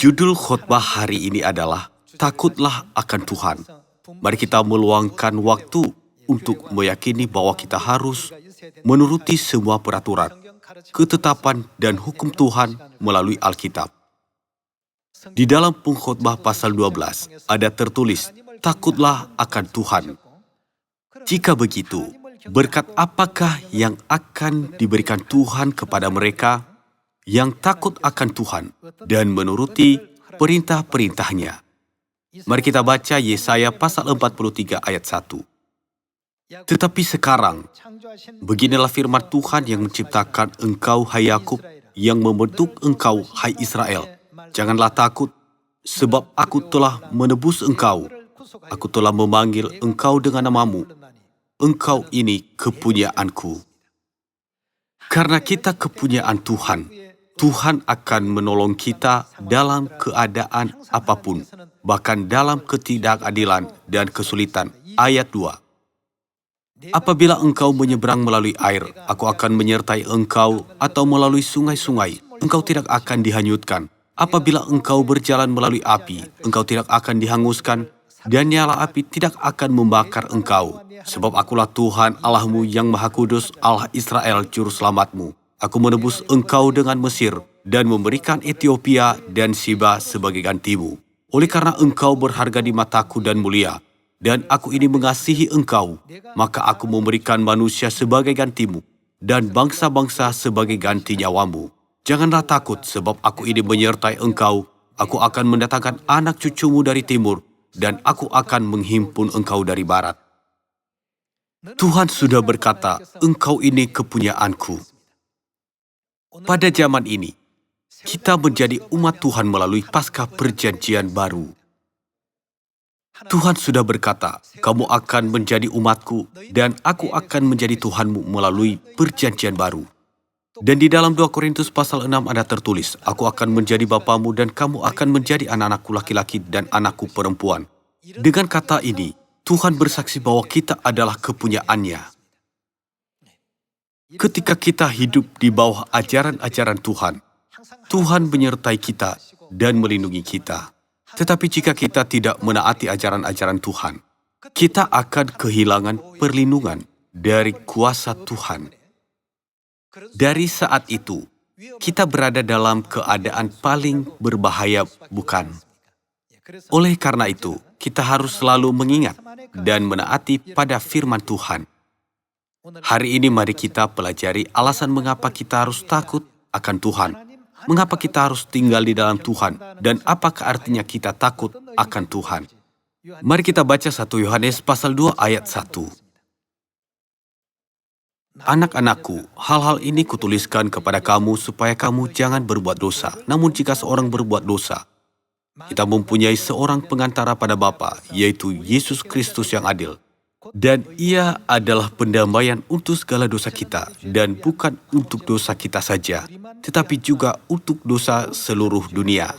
Judul khotbah hari ini adalah Takutlah akan Tuhan. Mari kita meluangkan waktu untuk meyakini bahwa kita harus menuruti semua peraturan, ketetapan dan hukum Tuhan melalui Alkitab. Di dalam pengkhotbah pasal 12 ada tertulis, Takutlah akan Tuhan. Jika begitu, berkat apakah yang akan diberikan Tuhan kepada mereka yang takut akan Tuhan dan menuruti perintah-perintahnya? Mari kita baca Yesaya pasal 43 ayat 1. Tetapi sekarang, beginilah firman Tuhan yang menciptakan engkau, hai Yakub, yang membentuk engkau, hai Israel. Janganlah takut, sebab aku telah menebus engkau. Aku telah memanggil engkau dengan namamu. Engkau ini kepunyaanku. Karena kita kepunyaan Tuhan, Tuhan akan menolong kita dalam keadaan apapun, bahkan dalam ketidakadilan dan kesulitan. Ayat 2. Apabila engkau menyeberang melalui air, aku akan menyertai engkau, atau melalui sungai-sungai, engkau tidak akan dihanyutkan. Apabila engkau berjalan melalui api, engkau tidak akan dihanguskan, dan nyala api tidak akan membakar engkau. Sebab akulah Tuhan Allahmu yang Maha Kudus, Allah Israel, Juru Selamatmu. Aku menebus engkau dengan Mesir, dan memberikan Ethiopia dan Siba sebagai gantimu. Oleh karena engkau berharga di mataku dan mulia, dan aku ini mengasihi engkau, maka aku memberikan manusia sebagai gantimu, dan bangsa-bangsa sebagai ganti nyawamu. Janganlah takut, sebab aku ini menyertai engkau. Aku akan mendatangkan anak cucumu dari timur, dan aku akan menghimpun engkau dari barat. Tuhan sudah berkata, engkau ini kepunyaanku. Pada zaman ini, kita menjadi umat Tuhan melalui Paskah Perjanjian Baru. Tuhan sudah berkata, kamu akan menjadi umatku, dan aku akan menjadi Tuhanmu melalui Perjanjian Baru. Dan di dalam 2 Korintus pasal 6 ada tertulis, aku akan menjadi bapamu dan kamu akan menjadi anak-anakku laki-laki dan anakku perempuan. Dengan kata ini, Tuhan bersaksi bahwa kita adalah kepunyaannya. Ketika kita hidup di bawah ajaran-ajaran Tuhan, Tuhan menyertai kita dan melindungi kita. Tetapi jika kita tidak menaati ajaran-ajaran Tuhan, kita akan kehilangan perlindungan dari kuasa Tuhan. Dari saat itu, kita berada dalam keadaan paling berbahaya, bukan? Oleh karena itu, kita harus selalu mengingat dan menaati pada firman Tuhan. Hari ini mari kita pelajari alasan mengapa kita harus takut akan Tuhan. Mengapa kita harus tinggal di dalam Tuhan, dan apakah artinya kita takut akan Tuhan. Mari kita baca 1 Yohanes pasal 2 ayat 1. Anak-anakku, hal-hal ini kutuliskan kepada kamu supaya kamu jangan berbuat dosa. Namun jika seorang berbuat dosa, kita mempunyai seorang pengantara pada Bapa, yaitu Yesus Kristus yang adil. Dan ia adalah pendamaian untuk segala dosa kita, dan bukan untuk dosa kita saja, tetapi juga untuk dosa seluruh dunia.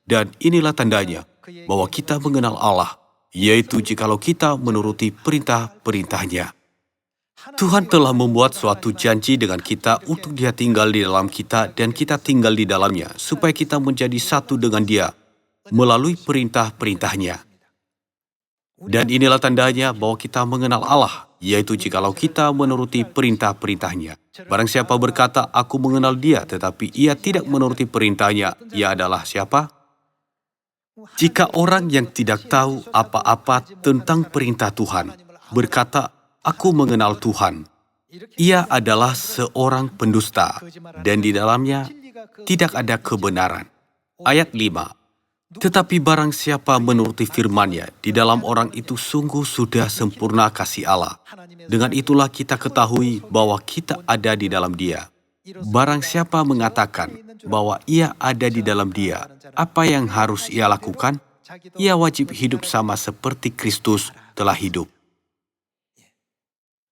Dan inilah tandanya bahwa kita mengenal Allah, yaitu jikalau kita menuruti perintah-perintahnya. Tuhan telah membuat suatu janji dengan kita untuk Dia tinggal di dalam kita dan kita tinggal di dalamnya, supaya kita menjadi satu dengan Dia melalui perintah-perintahnya. Dan inilah tandanya bahwa kita mengenal Allah, yaitu jikalau kita menuruti perintah-perintahnya. Barang siapa berkata, aku mengenal Dia, tetapi ia tidak menuruti perintahnya, ia adalah siapa? Jika orang yang tidak tahu apa-apa tentang perintah Tuhan berkata, aku mengenal Tuhan, ia adalah seorang pendusta, dan di dalamnya tidak ada kebenaran. Ayat 5. Tetapi barang siapa menuruti firman-Nya, di dalam orang itu sungguh sudah sempurna kasih Allah. Dengan itulah kita ketahui bahwa kita ada di dalam Dia. Barang siapa mengatakan bahwa ia ada di dalam Dia, apa yang harus ia lakukan? Ia wajib hidup sama seperti Kristus telah hidup.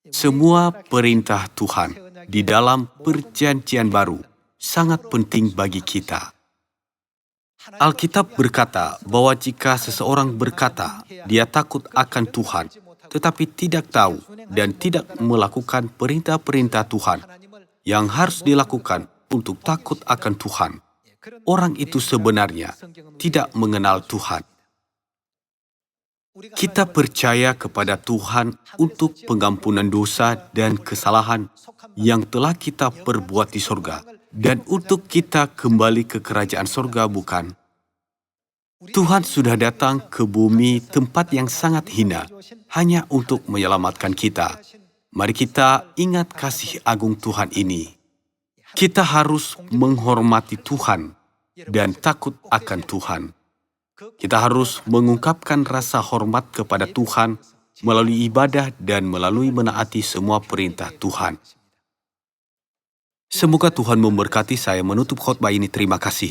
Semua perintah Tuhan di dalam Perjanjian Baru sangat penting bagi kita. Alkitab berkata bahwa jika seseorang berkata dia takut akan Tuhan, tetapi tidak tahu dan tidak melakukan perintah-perintah Tuhan yang harus dilakukan untuk takut akan Tuhan, orang itu sebenarnya tidak mengenal Tuhan. Kita percaya kepada Tuhan untuk pengampunan dosa dan kesalahan yang telah kita perbuat di sorga, dan untuk kita kembali ke kerajaan sorga, bukan? Tuhan sudah datang ke bumi tempat yang sangat hina, hanya untuk menyelamatkan kita. Mari kita ingat kasih agung Tuhan ini. Kita harus menghormati Tuhan dan takut akan Tuhan. Kita harus mengungkapkan rasa hormat kepada Tuhan melalui ibadah dan melalui menaati semua perintah Tuhan. Semoga Tuhan memberkati. Saya menutup khotbah ini. Terima kasih.